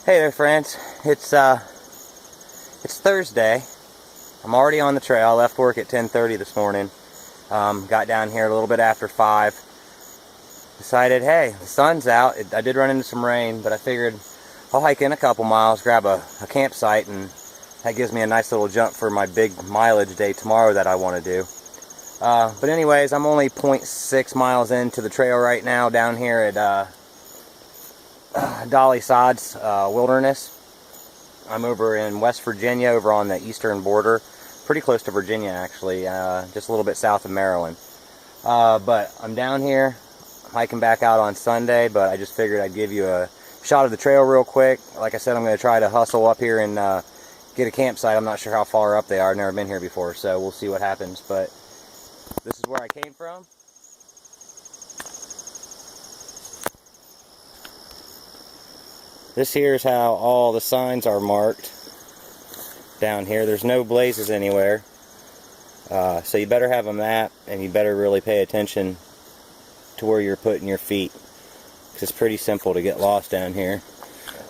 Hey there, friends. It's Thursday. I'm already on the trail. I left work at 10:30 this morning. Got down here a little bit after 5. Decided, hey, the sun's out. I did run into some rain, but I figured I'll hike in a couple miles, grab a campsite, and that gives me a nice little jump for my big mileage day tomorrow that I want to do. But anyways, I'm only 0.6 miles into the trail right now down here at Dolly Sods Wilderness. I'm over in West Virginia, over on the eastern border, pretty close to Virginia actually, just a little bit south of Maryland. But I'm down here, hiking back out on Sunday, but I just figured I'd give you a shot of the trail real quick. Like I said, I'm going to try to hustle up here and get a campsite. I'm not sure how far up they are. I've never been here before, so we'll see what happens. But this is where I came from. This here is how all the signs are marked down here. There's no blazes anywhere. So you better have a map, and you better really pay attention to where you're putting your feet, because it's pretty simple to get lost down here.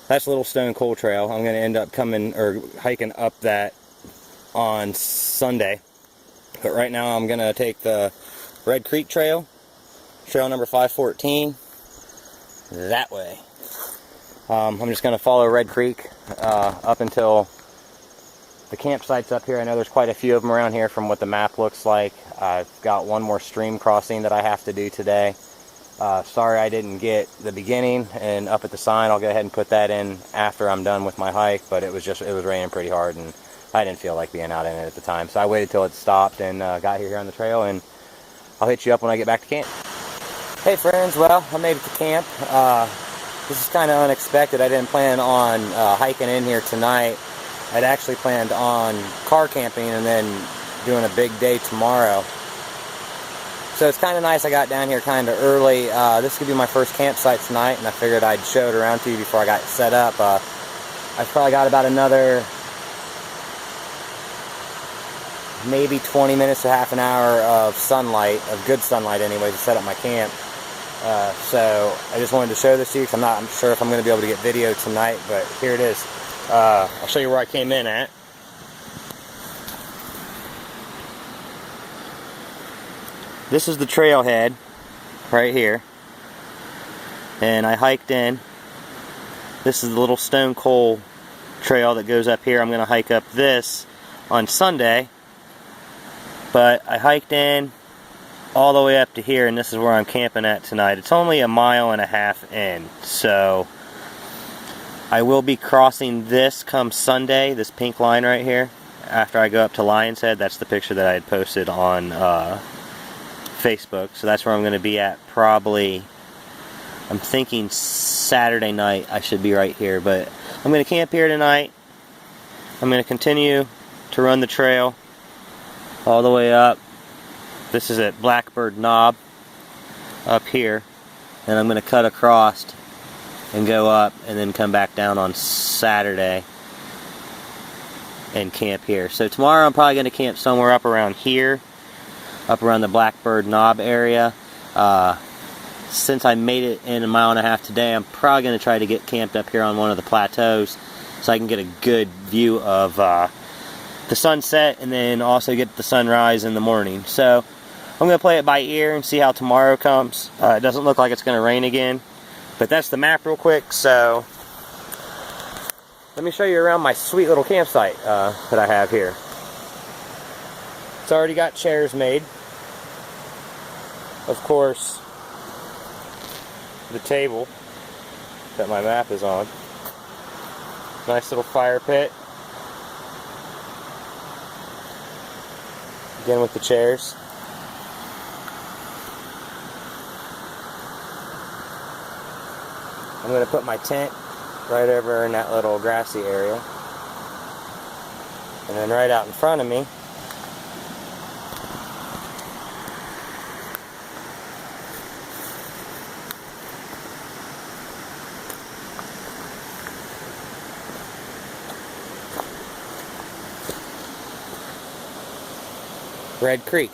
That's Little Stone Coal Trail. I'm going to end up hiking up that on Sunday. But right now I'm going to take the Red Creek Trail, trail number 514, that way. I'm just going to follow Red Creek up until the campsite's up here. I know there's quite a few of them around here from what the map looks like. I've got one more stream crossing that I have to do today. Sorry I didn't get the beginning and up at the sign. I'll go ahead and put that in after I'm done with my hike, but it was raining pretty hard and I didn't feel like being out in it at the time. So I waited till it stopped and got here on the trail, and I'll hit you up when I get back to camp. Hey friends, well, I made it to camp. This is kind of unexpected. I didn't plan on hiking in here tonight. I'd actually planned on car camping and then doing a big day tomorrow. So it's kind of nice I got down here kind of early. This could be my first campsite tonight, and I figured I'd show it around to you before I got set up. I've probably got about another maybe 20 minutes to half an hour of sunlight, of good sunlight anyway, to set up my camp. So I just wanted to show this to you because I'm sure if I'm going to be able to get video tonight, but here it is. I'll show you where I came in at. This is the trailhead right here, and I hiked in. This is the Little Stone Coal Trail that goes up here. I'm going to hike up this on Sunday, but I hiked in all the way up to here, and this is where I'm camping at tonight. It's only 1.5 miles in, so I will be crossing this come Sunday, this pink line right here, after I go up to Lion's Head. That's the picture that I had posted on Facebook, so that's where I'm going to be at probably, I'm thinking Saturday night I should be right here, but I'm going to camp here tonight. I'm going to continue to run the trail all the way up. This is at Blackbird Knob up here, and I'm going to cut across and go up and then come back down on Saturday and camp here. So tomorrow I'm probably going to camp somewhere up around here, up around the Blackbird Knob area. Since I made it in 1.5 miles today, I'm probably going to try to get camped up here on one of the plateaus so I can get a good view of the sunset and then also get the sunrise in the morning. So I'm going to play it by ear and see how tomorrow comes. It doesn't look like it's going to rain again, but that's the map real quick. So let me show you around my sweet little campsite that I have here. It's already got chairs made. Of course, the table that my map is on. Nice little fire pit. Again with the chairs. I'm going to put my tent right over in that little grassy area. And then right out in front of me, Red Creek.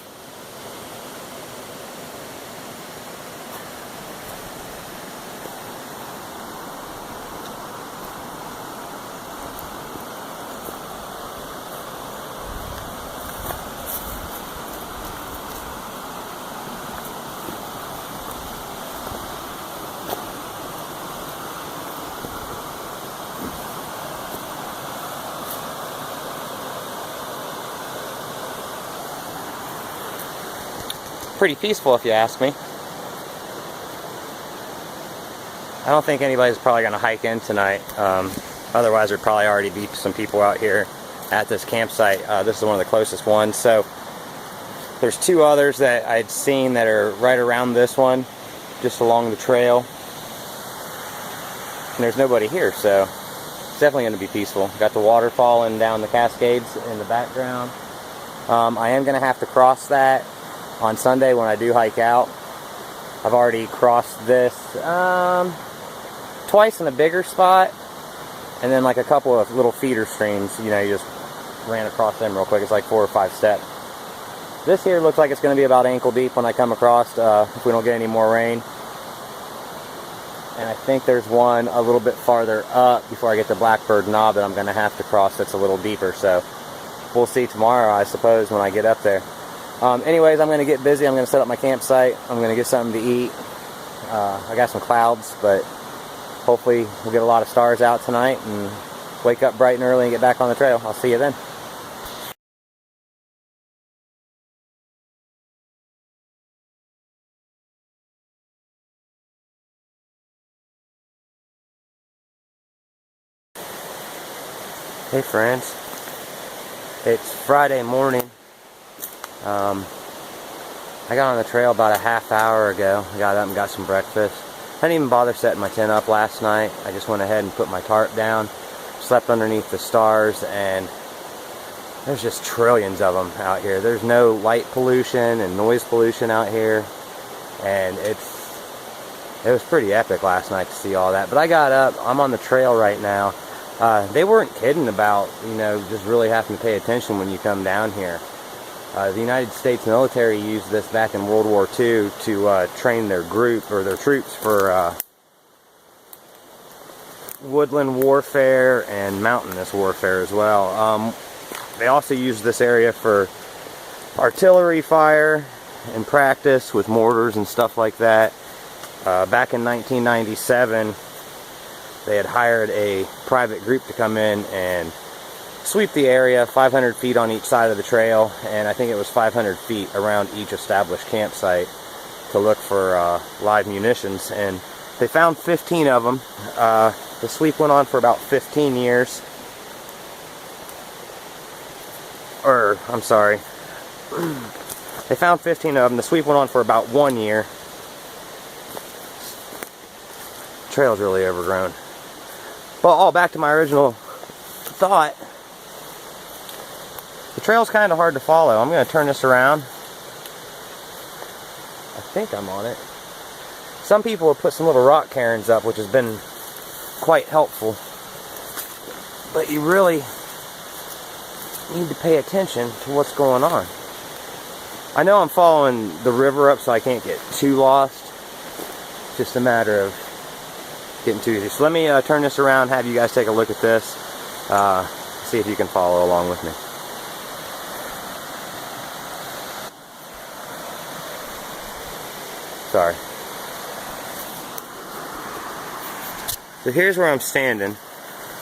pretty peaceful if you ask me. I don't think anybody's probably going to hike in tonight. Otherwise there'd probably already be some people out here at this campsite. This is one of the closest ones. So there's two others that I'd seen that are right around this one, just along the trail. And there's nobody here, so it's definitely going to be peaceful. Got the water falling down the Cascades in the background. I am going to have to cross that on Sunday when I do hike out. I've already crossed this twice in a bigger spot, and then like a couple of little feeder streams. You know, you just ran across them real quick. It's like 4 or 5 steps. This here looks like it's going to be about ankle deep when I come across, if we don't get any more rain. And I think there's one a little bit farther up before I get to Blackbird Knob that I'm going to have to cross that's a little deeper. So we'll see tomorrow, I suppose, when I get up there. Anyways, I'm going to get busy. I'm going to set up my campsite. I'm going to get something to eat. I got some clouds, but hopefully we'll get a lot of stars out tonight and wake up bright and early and get back on the trail. I'll see you then. Hey friends, it's Friday morning. I got on the trail about a half hour ago. I got up and got some breakfast. I didn't even bother setting my tent up last night. I just went ahead and put my tarp down, slept underneath the stars, and there's just trillions of them out here. There's no light pollution and noise pollution out here, and it was pretty epic last night to see all that. But I got up, I'm on the trail right now. They weren't kidding about, you know, just really having to pay attention when you come down here. The United States military used this back in World War II to train their group or their troops for woodland warfare and mountainous warfare as well. They also used this area for artillery fire and practice with mortars and stuff like that. Back in 1997, they had hired a private group to come in and sweep the area 500 feet on each side of the trail, and I think it was 500 feet around each established campsite to look for live munitions, and they found 15 of them. The sweep went on for about 15 years. Or, I'm sorry. They found 15 of them. The sweep went on for about 1 year. The trail's really overgrown. Well, all back to my original thought. The trail's kind of hard to follow. I'm going to turn this around. I think I'm on it. Some people have put some little rock cairns up, which has been quite helpful. But you really need to pay attention to what's going on. I know I'm following the river up so I can't get too lost. It's just a matter of getting too easy. So let me turn this around, have you guys take a look at this, see if you can follow along with me. Sorry. So here's where I'm standing.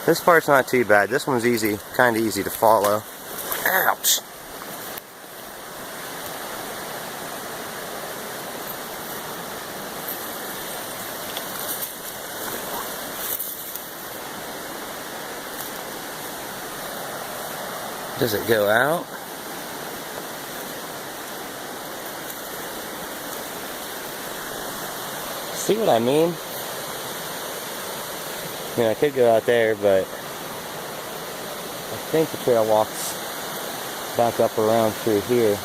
This part's not too bad. This one's easy, kind of easy to follow. Ouch! Does it go out? See what I mean? I mean, I could go out there, but I think the trail walks back up around through here.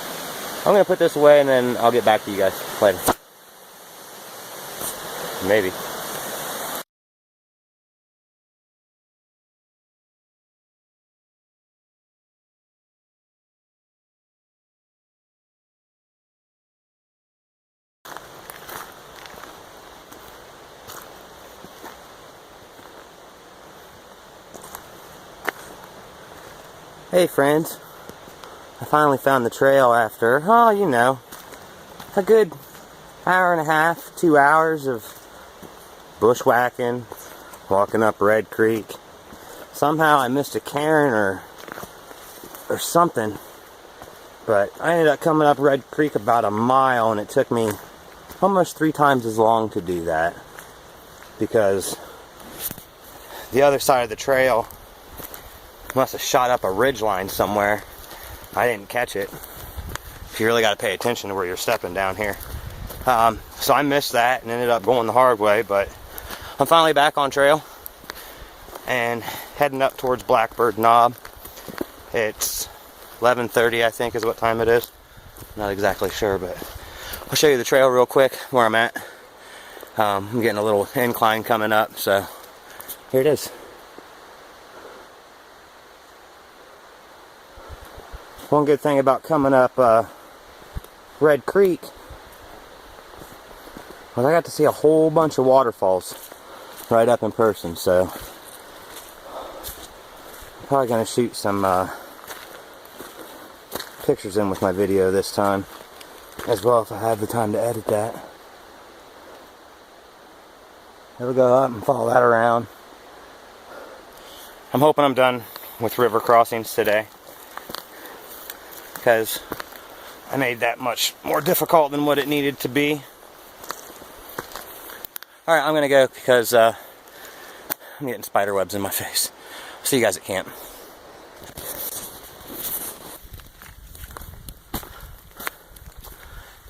I'm going to put this away and then I'll get back to you guys later. Maybe. Hey friends, I finally found the trail after, oh, you know, a good hour and a half, 2 hours of bushwhacking, walking up Red Creek. Somehow I missed a cairn or something, But I ended up coming up Red Creek about a mile, and it took me almost 3 times as long to do that, because the other side of the trail must have shot up a ridge line somewhere. I didn't catch it. You really got to pay attention to where you're stepping down here. So I missed that and ended up going the hard way, but I'm finally back on trail and heading up towards Blackbird Knob. It's 11:30, I think, is what time it is. Not exactly sure, but I'll show you the trail real quick where I'm at. I'm getting a little incline coming up, so here it is. One good thing about coming up Red Creek was I got to see a whole bunch of waterfalls right up in person, so probably gonna shoot some pictures in with my video this time as well, if I have the time to edit that. It'll go up and follow that around. I'm hoping I'm done with river crossings today, because I made that much more difficult than what it needed to be. Alright, I'm gonna go because I'm getting spider webs in my face. See you guys at camp.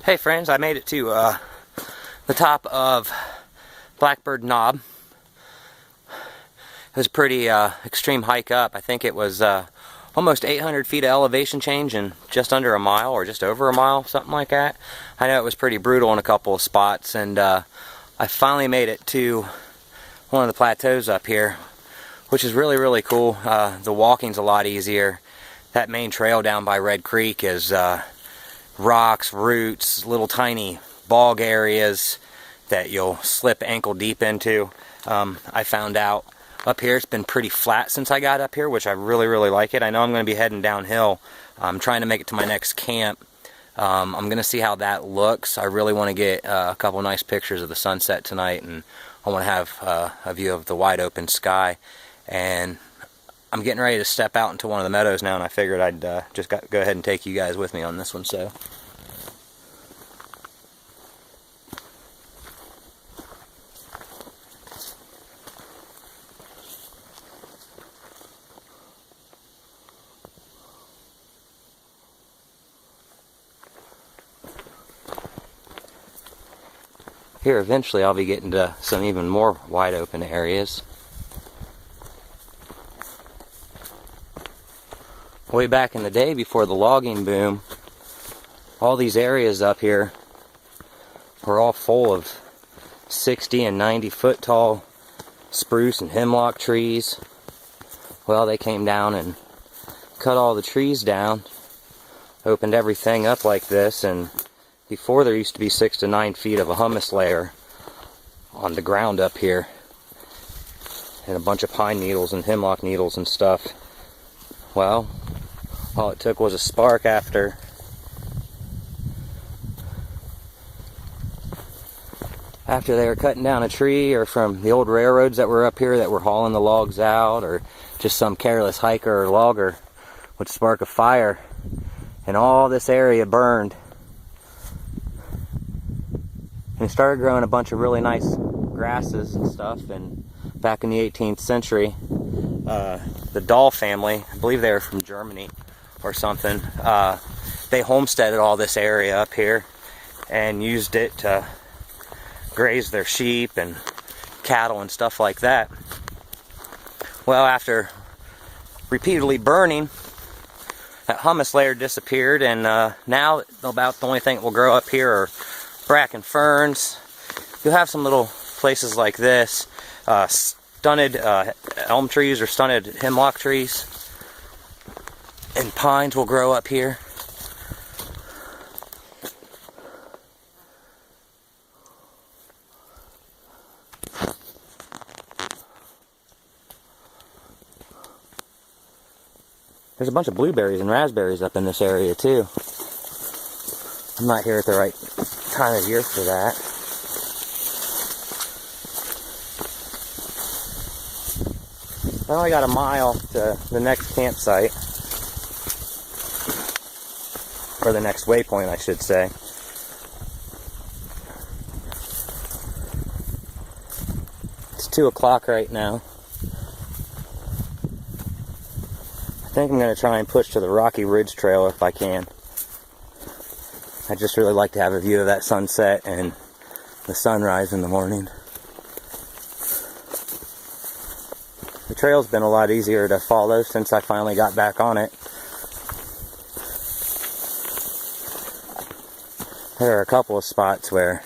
Hey friends, I made it to the top of Blackbird Knob. It was a pretty extreme hike up. I think it was almost 800 feet of elevation change in just under a mile, or just over a mile, something like that. I know it was pretty brutal in a couple of spots, and I finally made it to one of the plateaus up here, which is really, really cool. The walking's a lot easier. That main trail down by Red Creek is rocks, roots, little tiny bog areas that you'll slip ankle deep into. I found out up here it's been pretty flat since I got up here, which I really, really like it. I know I'm going to be heading downhill. I'm trying to make it to my next camp. I'm going to see how that looks. I really want to get a couple nice pictures of the sunset tonight, and I want to have a view of the wide open sky. And I'm getting ready to step out into one of the meadows now, and I figured I'd just go ahead and take you guys with me on this one. So here eventually I'll be getting to some even more wide open areas. Way back in the day, before the logging boom, all these areas up here were all full of 60 and 90 foot tall spruce and hemlock trees. Well, they came down and cut all the trees down, opened everything up like this, and before there used to be 6 to 9 feet of a humus layer on the ground up here, and a bunch of pine needles and hemlock needles and stuff. Well, all it took was a spark after they were cutting down a tree, or from the old railroads that were up here that were hauling the logs out, or just some careless hiker or logger would spark a fire, and all this area burned. And started growing a bunch of really nice grasses and stuff. And back in the 18th century, the Dahl family, I believe they were from Germany or something, they homesteaded all this area up here and used it to graze their sheep and cattle and stuff like that. Well, after repeatedly burning, that humus layer disappeared, and now about the only thing that will grow up here are bracken ferns. You'll have some little places like this, stunted elm trees or stunted hemlock trees, and pines will grow up here. There's a bunch of blueberries and raspberries up in this area too. I'm not here at the right time of year for that. I only got a mile to the next campsite. or the next waypoint, I should say. It's 2 o'clock right now. I think I'm going to try and push to the Rocky Ridge Trail if I can. I just really like to have a view of that sunset and the sunrise in the morning. The trail's been a lot easier to follow since I finally got back on it. There are a couple of spots where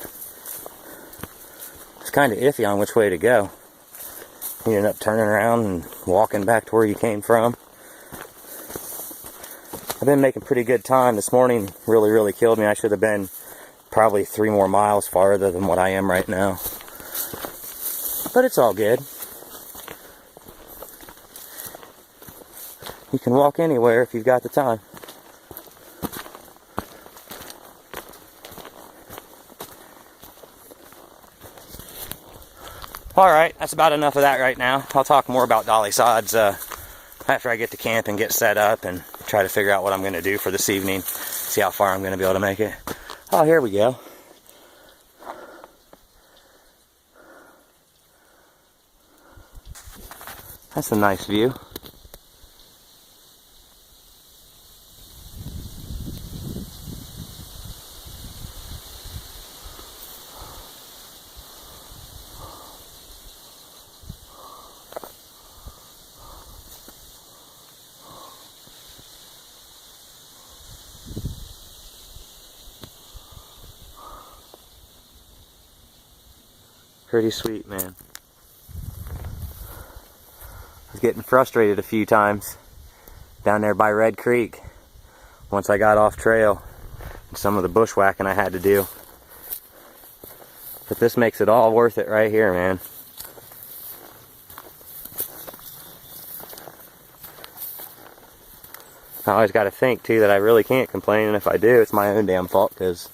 it's kind of iffy on which way to go. You end up turning around and walking back to where you came from. I've been making pretty good time. This morning really killed me. I should have been probably 3 more miles farther than what I am right now. But it's all good. You can walk anywhere if you've got the time. Alright, that's about enough of that right now. I'll talk more about Dolly Sods after I get to camp and get set up and try to figure out what I'm going to do for this evening. See how far I'm going to be able to make it. Oh, here we go. That's a nice view. Pretty sweet, man. I was getting frustrated a few times down there by Red Creek once I got off trail and some of the bushwhacking I had to do. But this makes it all worth it right here, man. I always got to think too that I really can't complain, and if I do, it's my own damn fault because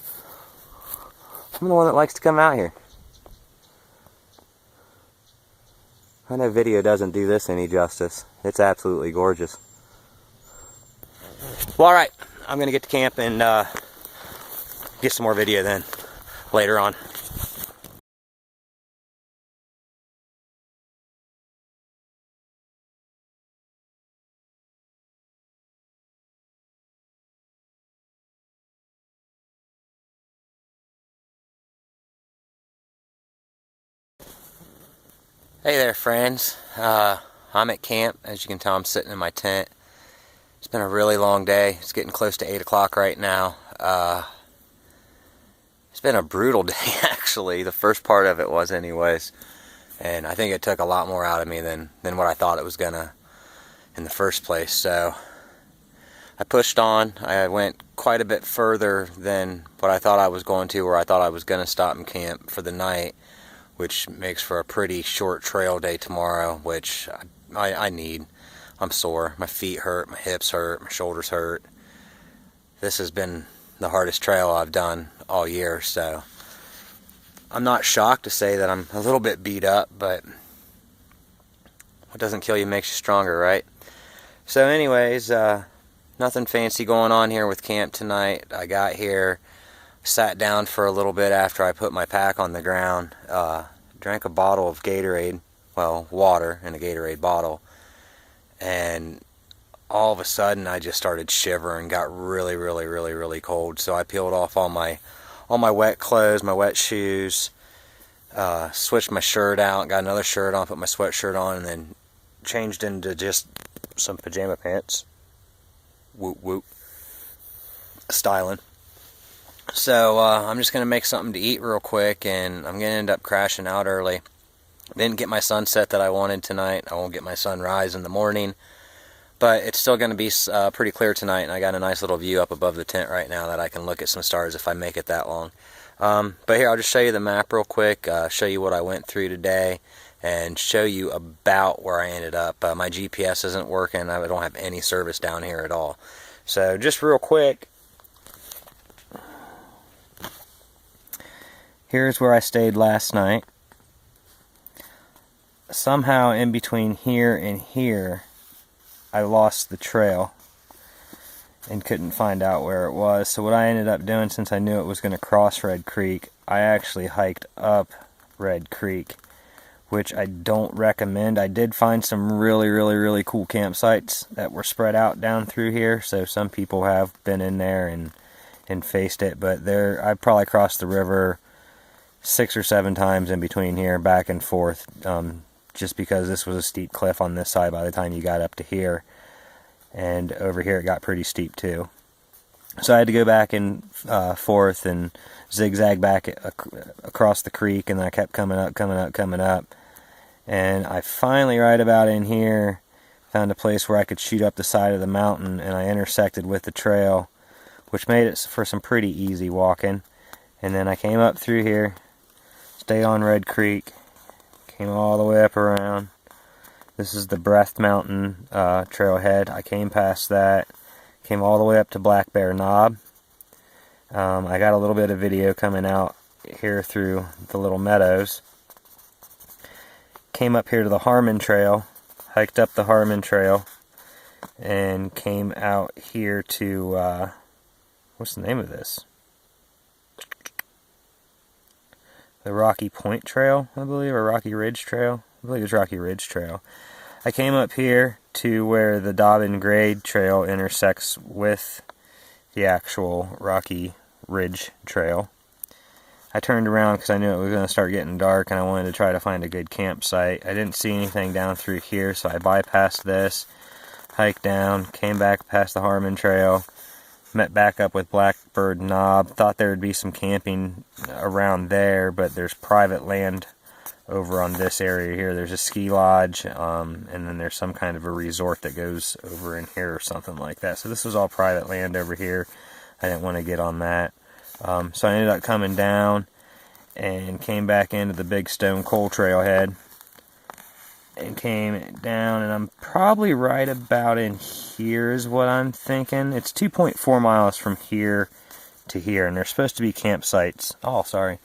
I'm the one that likes to come out here. I know video doesn't do this any justice. It's absolutely gorgeous. Well, alright. I'm going to get to camp and get some more video then later on. Hey there, friends. I'm at camp. As you can tell, I'm sitting in my tent. It's been a really long day. It's getting close to 8 o'clock right now. It's been a brutal day, actually. The first part of it was anyways. And I think it took a lot more out of me than what I thought it was gonna in the first place. So I pushed on. I went quite a bit further than what I thought I was going to, where I thought I was gonna stop and camp for the night, which makes for a pretty short trail day tomorrow, which I need. I'm sore. My feet hurt, my hips hurt, my shoulders hurt. This has been the hardest trail I've done all year, so I'm not shocked to say that I'm a little bit beat up, but what doesn't kill you makes you stronger, right? So anyways, nothing fancy going on here with camp tonight. I got here, sat down for a little bit after I put my pack on the ground, drank a bottle of Gatorade, well, water in a Gatorade bottle, and all of a sudden I just started shivering, got really cold. So I peeled off all my wet clothes, my wet shoes, switched my shirt out, got another shirt on, put my sweatshirt on, and then changed into just some pajama pants. Whoop whoop. Styling. So I'm just going to make something to eat real quick, and I'm going to end up crashing out early. Didn't get my sunset that I wanted tonight. I won't get my sunrise in the morning, but it's still going to be pretty clear tonight, and I got a nice little view up above the tent right now that I can look at some stars if I make it that long. But here, I'll just show you the map real quick, show you what I went through today, and show you about where I ended up. My GPS isn't working. I don't have any service down here at all. So just real quick, here's where I stayed last night. Somehow in between here and here, I lost the trail. and couldn't find out where it was. So what I ended up doing, since I knew it was going to cross Red Creek, I actually hiked up Red Creek, which I don't recommend. I did find some really cool campsites that were spread out down through here, so some people have been in there and faced it, but I probably crossed the river 6 or 7 times in between here, back and forth, just because this was a steep cliff on this side by the time you got up to here. And over here it got pretty steep too. So I had to go back and forth and zigzag back across the creek, and then I kept coming up. And I finally, right about in here, found a place where I could shoot up the side of the mountain, and I intersected with the trail, which made it for some pretty easy walking. And then I came up through here, stayed on Red Creek, came all the way up around. This is the Breath Mountain trailhead. I came past that, came all the way up to Black Bear Knob. I got a little bit of video coming out here through the little meadows. Came up here to the Harmon Trail, hiked up the Harmon Trail, and came out here to, what's the name of this? The Rocky Point Trail, I believe, or Rocky Ridge Trail. I believe it's Rocky Ridge Trail. I came up here to where the Dobbin Grade Trail intersects with the actual Rocky Ridge Trail. I turned around because I knew it was going to start getting dark, and I wanted to try to find a good campsite. I didn't see anything down through here, so I bypassed this, hiked down, came back past the Harmon Trail, met back up with Blackbird Knob. Thought there would be some camping around there, but there's private land over on this area here. There's a ski lodge, and then there's some kind of a resort that goes over in here or something like that. So this was all private land over here. I didn't want to get on that. So I ended up coming down and came back into the Big Stone Coal Trailhead and came down, and I'm probably right about in here is what I'm thinking. It's 2.4 miles from here to here, and there's supposed to be campsites. Oh, sorry.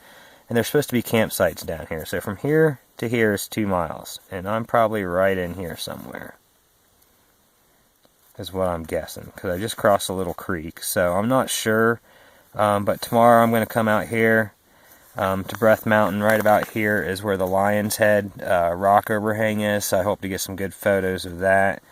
And there's supposed to be campsites down here. So from here to here is 2 miles, and I'm probably right in here somewhere, is what I'm guessing, because I just crossed a little creek. So I'm not sure, but tomorrow I'm going to come out here to Breath Mountain. Right about here is where the Lion's Head rock overhang is, so I hope to get some good photos of that.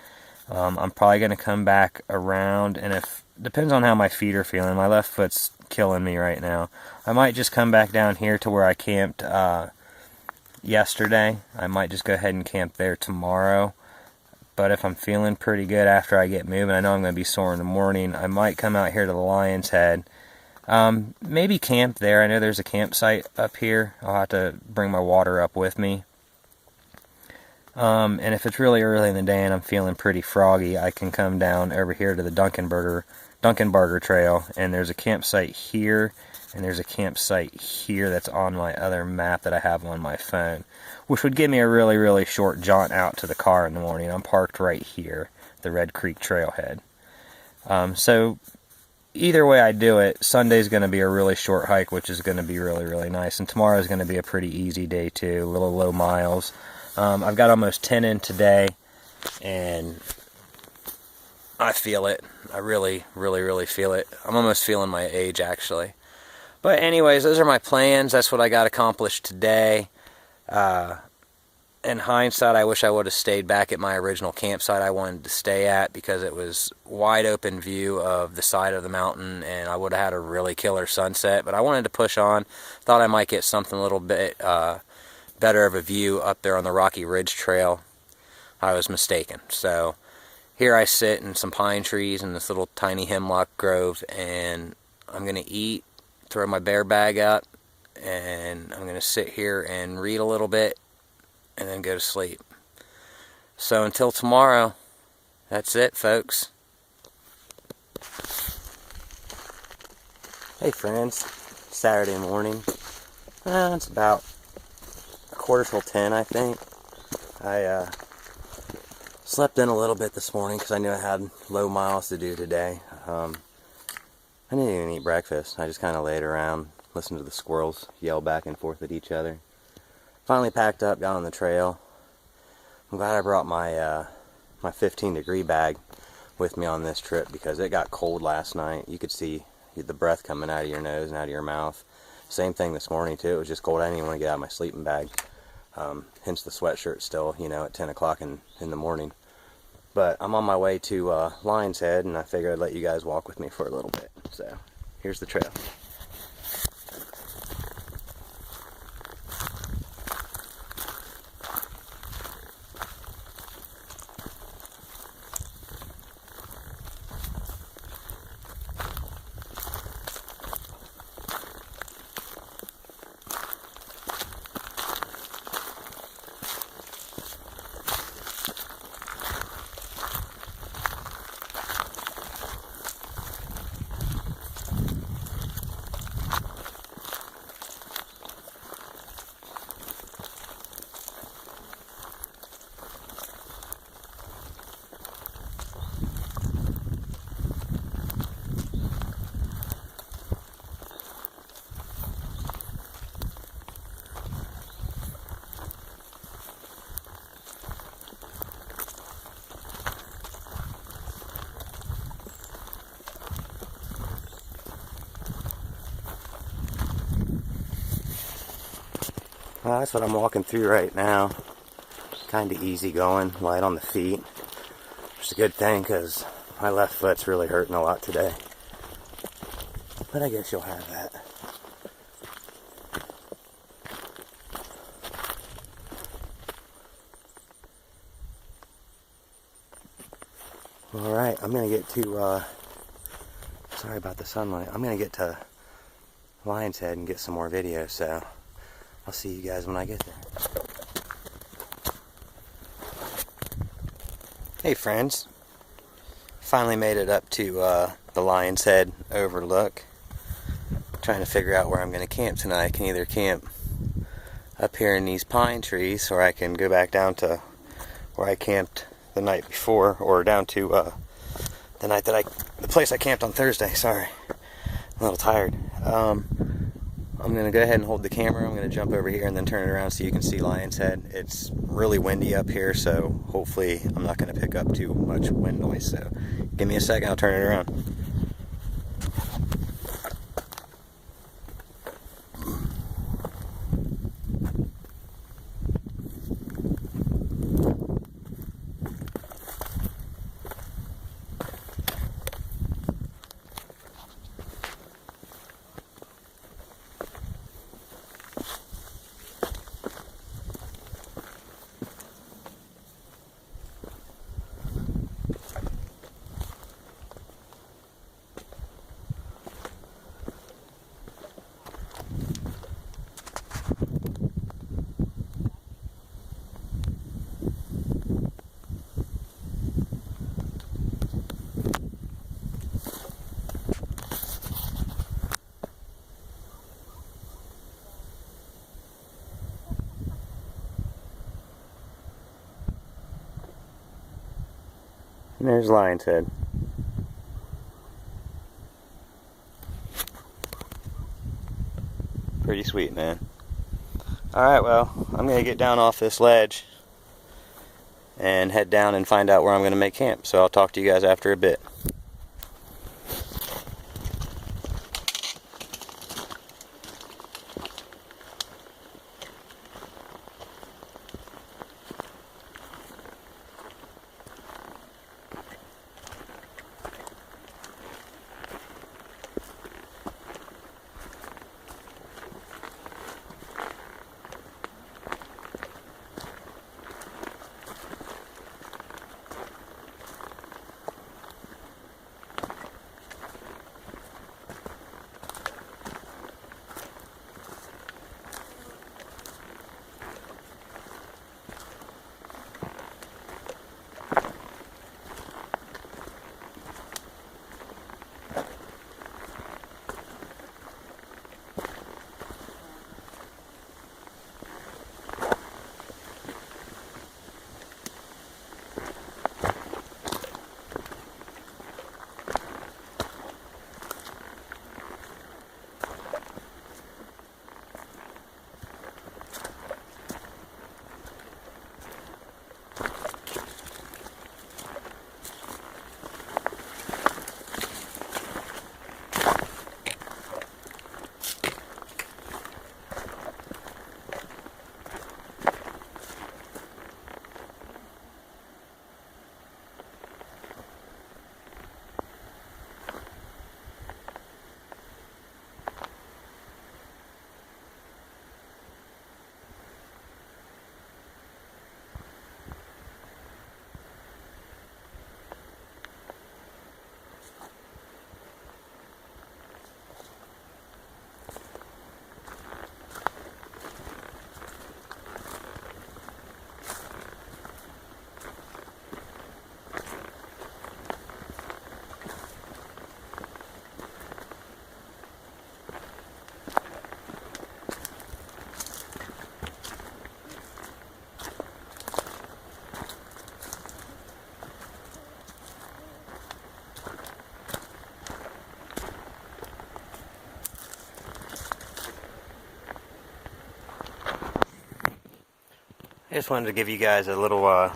I'm probably going to come back around, and if depends on how my feet are feeling. My left foot's killing me right now. I might just come back down here to where I camped yesterday. I might just go ahead and camp there tomorrow. But if I'm feeling pretty good after I get moving, I know I'm going to be sore in the morning, I might come out here to the Lion's Head. Maybe camp there. I know there's a campsite up here. I'll have to bring my water up with me. And if it's really early in the day and I'm feeling pretty froggy, I can come down over here to the Duncanburger Trail, and there's a campsite here, and there's a campsite here that's on my other map that I have on my phone, which would give me a really short jaunt out to the car in the morning. I'm parked right here, the Red Creek Trailhead. So either way I do it, Sunday's going to be a really short hike, which is going to be really nice, and tomorrow's going to be a pretty easy day too, a little low miles. I've got almost 10 in today, and I feel it. I really feel it. I'm almost feeling my age, actually. But anyways, those are my plans. That's what I got accomplished today. In hindsight, I wish I would have stayed back at my original campsite I wanted to stay at, because it was wide open view of the side of the mountain, and I would have had a really killer sunset. But I wanted to push on. Thought I might get something a little bit better of a view up there on the Rocky Ridge Trail. I was mistaken. So here I sit in some pine trees in this little tiny hemlock grove, and I'm going to eat, throw my bear bag up, and I'm going to sit here and read a little bit, and then go to sleep. So until tomorrow, that's it, folks. Hey friends, Saturday morning. It's about 9:45, I think. I slept in a little bit this morning because I knew I had low miles to do today. I didn't even eat breakfast. I just kind of laid around, listened to the squirrels yell back and forth at each other. Finally packed up, got on the trail. I'm glad I brought my my 15-degree bag. with me on this trip because it got cold last night. You could see the breath coming out of your nose and out of your mouth. Same thing this morning too. It was just cold. I didn't even want to get out of my sleeping bag. Hence the sweatshirt still, you know, at 10 o'clock in the morning. But I'm on my way to Lion's Head, and I figured I'd let you guys walk with me for a little bit. So here's the trail. Well, that's what I'm walking through right now. Kind of easy going, light on the feet. Which is a good thing because my left foot's really hurting a lot today. But I guess you'll have that. Alright, I'm going to get to, sorry about the sunlight. I'm going to get to Lion's Head and get some more video, so I'll see you guys when I get there. Hey friends, finally made it up to the Lion's Head overlook. Trying to figure out where I'm going to camp tonight. I can either camp up here in these pine trees, or I can go back down to where I camped the night before, or down to the place I camped on Thursday. Sorry, I'm a little tired. I'm going to go ahead and hold the camera. I'm going to jump over here and then turn it around so you can see Lion's Head. It's really windy up here, so hopefully I'm not going to pick up too much wind noise. So give me a second, I'll turn it around. And there's Lion's Head. Pretty sweet, man. Alright, well, I'm going to get down off this ledge and head down and find out where I'm going to make camp. So I'll talk to you guys after a bit. I just wanted to give you guys a little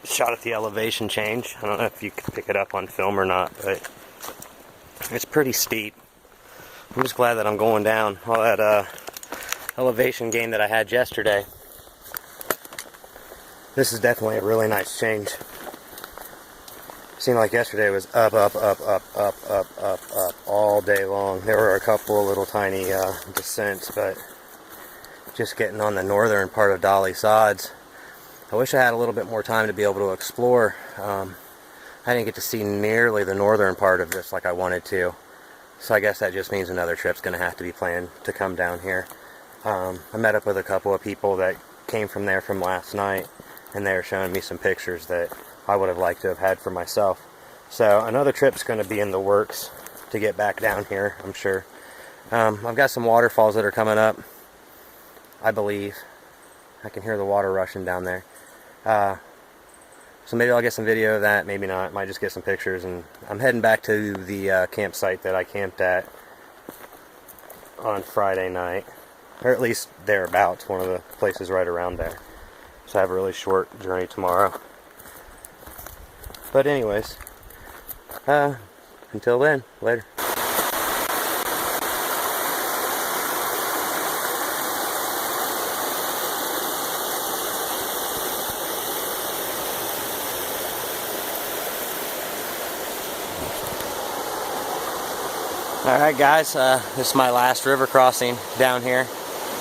shot at the elevation change. I don't know if you can pick it up on film or not, but it's pretty steep. I'm just glad that I'm going down. All that elevation gain that I had yesterday. This is definitely a really nice change. Seemed like yesterday was up, up, up, up, up, up, up, up all day long. There were a couple of little tiny descents, but just getting on the northern part of Dolly Sods. I wish I had a little bit more time to be able to explore. I didn't get to see nearly the northern part of this like I wanted to. So I guess that just means another trip's going to have to be planned to come down here. I met up with a couple of people that came from there from last night, and they were showing me some pictures that I would have liked to have had for myself. So another trip's going to be in the works to get back down here, I'm sure. I've got some waterfalls that are coming up, I believe. I can hear the water rushing down there. So maybe I'll get some video of that, maybe not. Might just get some pictures. And I'm heading back to the campsite that I camped at on Friday night. Or at least thereabouts, one of the places right around there. So I have a really short journey tomorrow. But anyways, until then, later. Alright guys, this is my last river crossing down here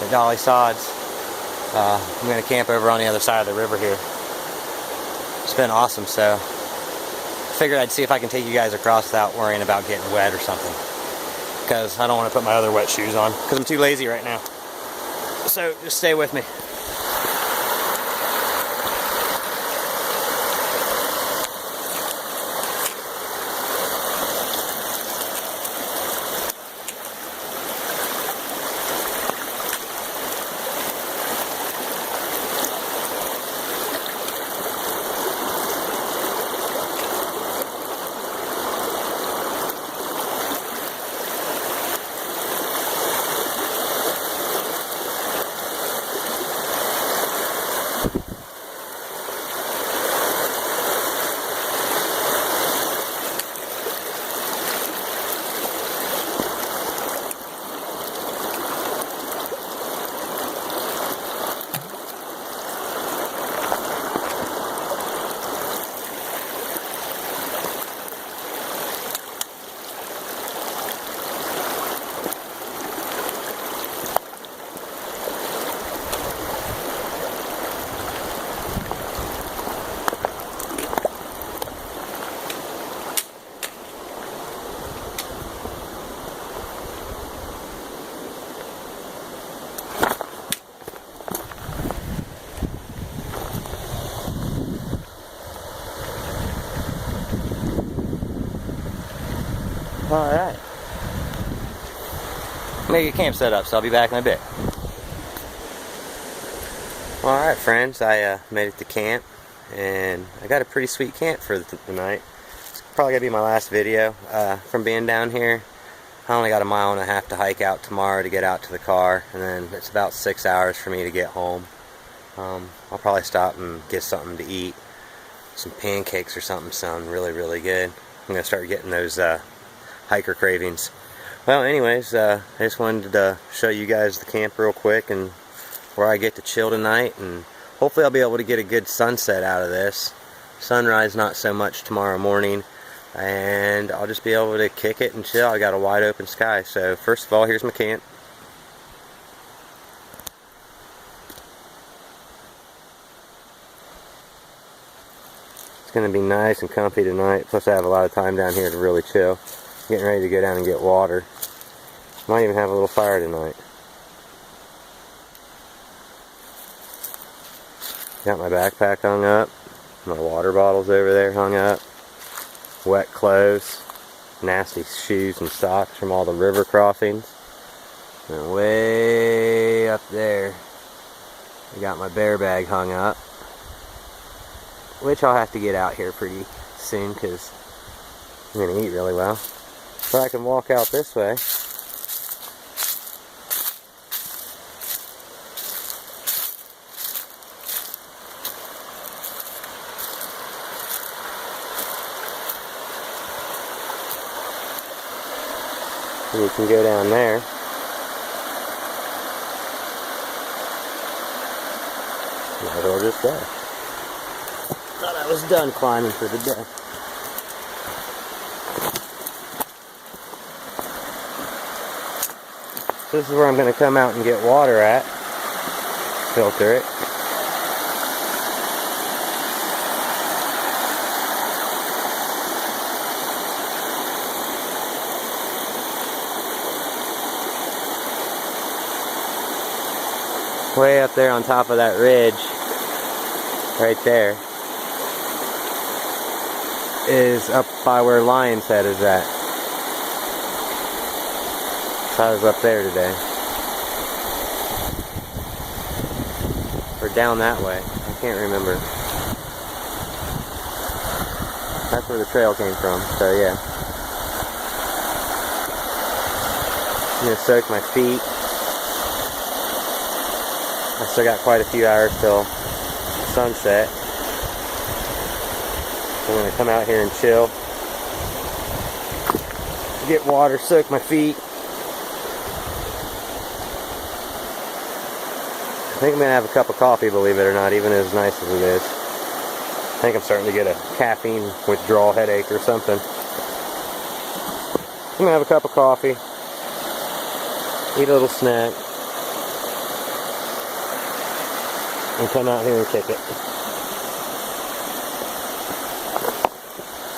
at Dolly Sods. I'm going to camp over on the other side of the river here. It's been awesome, so I figured I'd see if I can take you guys across without worrying about getting wet or something. Because I don't want to put my other wet shoes on, because I'm too lazy right now. So just stay with me. Alright. Make a camp set up, so I'll be back in a bit. Alright friends, I made it to camp, and I got a pretty sweet camp for the night. It's probably going to be my last video from being down here. I only got 1.5 miles to hike out tomorrow to get out to the car, and then it's about 6 hours for me to get home. I'll probably stop and get something to eat. Some pancakes or something sound really, really good. I'm going to start getting those hiker cravings. Well, anyways, I just wanted to show you guys the camp real quick and where I get to chill tonight, and hopefully I'll be able to get a good sunset out of this. Sunrise not so much tomorrow morning, and I'll just be able to kick it and chill. I got a wide open sky. So first of all, here's my camp. It's going to be nice and comfy tonight, plus I have a lot of time down here to really chill. Getting ready to go down and get water. Might even have a little fire tonight. Got my backpack hung up. My water bottles over there hung up. Wet clothes. Nasty shoes and socks from all the river crossings. And way up there, I got my bear bag hung up. Which I'll have to get out here pretty soon because I'm going to eat really well. But I can walk out this way. And you can go down there. Might as well just go. Thought I was done climbing for the day. So this is where I'm going to come out and get water at. Filter it. Way up there on top of that ridge, right there, is up by where Lion's Head is at. So I was up there today. Or down that way. I can't remember. That's where the trail came from, so yeah. I'm going to soak my feet. I still got quite a few hours till sunset. So I'm going to come out here and chill. Get water, soak my feet. I think I'm going to have a cup of coffee, believe it or not, even as nice as it is. I think I'm starting to get a caffeine withdrawal headache or something. I'm going to have a cup of coffee. Eat a little snack. And come out here and kick it.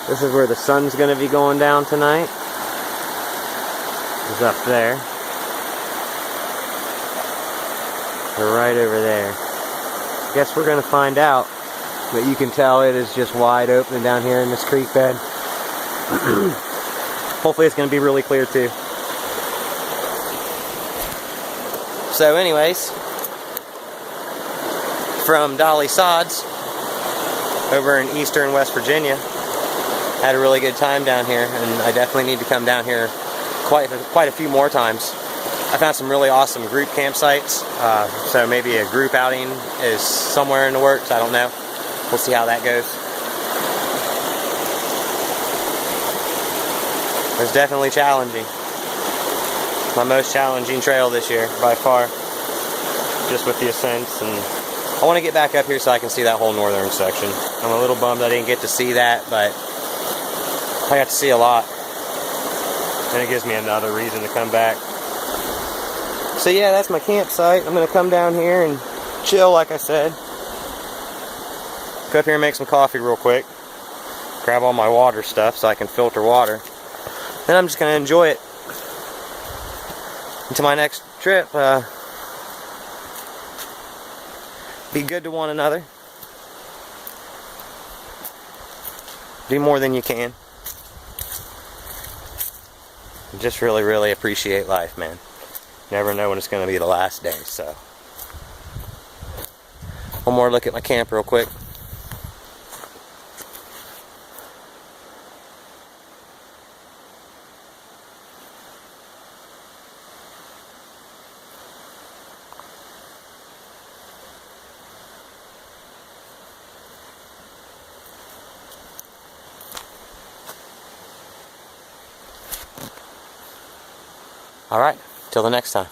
This is where the sun's going to be going down tonight. It's up there. We're right over there. I guess we're going to find out. But you can tell it is just wide open down here in this creek bed. Hopefully it's going to be really clear too. So anyways, from Dolly Sods over in eastern West Virginia. Had a really good time down here, and I definitely need to come down here quite a few more times. I found some really awesome group campsites, so maybe a group outing is somewhere in the works. I don't know. We'll see how that goes. It's definitely challenging. My most challenging trail this year by far, just with the ascents, and I want to get back up here so I can see that whole northern section. I'm a little bummed I didn't get to see that, but I got to see a lot. And it gives me another reason to come back. So yeah, that's my campsite. I'm going to come down here and chill, like I said. Go up here and make some coffee real quick. Grab all my water stuff so I can filter water. Then I'm just going to enjoy it until my next trip. Be good to one another. Do more than you can. Just really, really appreciate life, man. Never know when it's going to be the last day, so. One more look at my camp real quick. Alright, till the next time.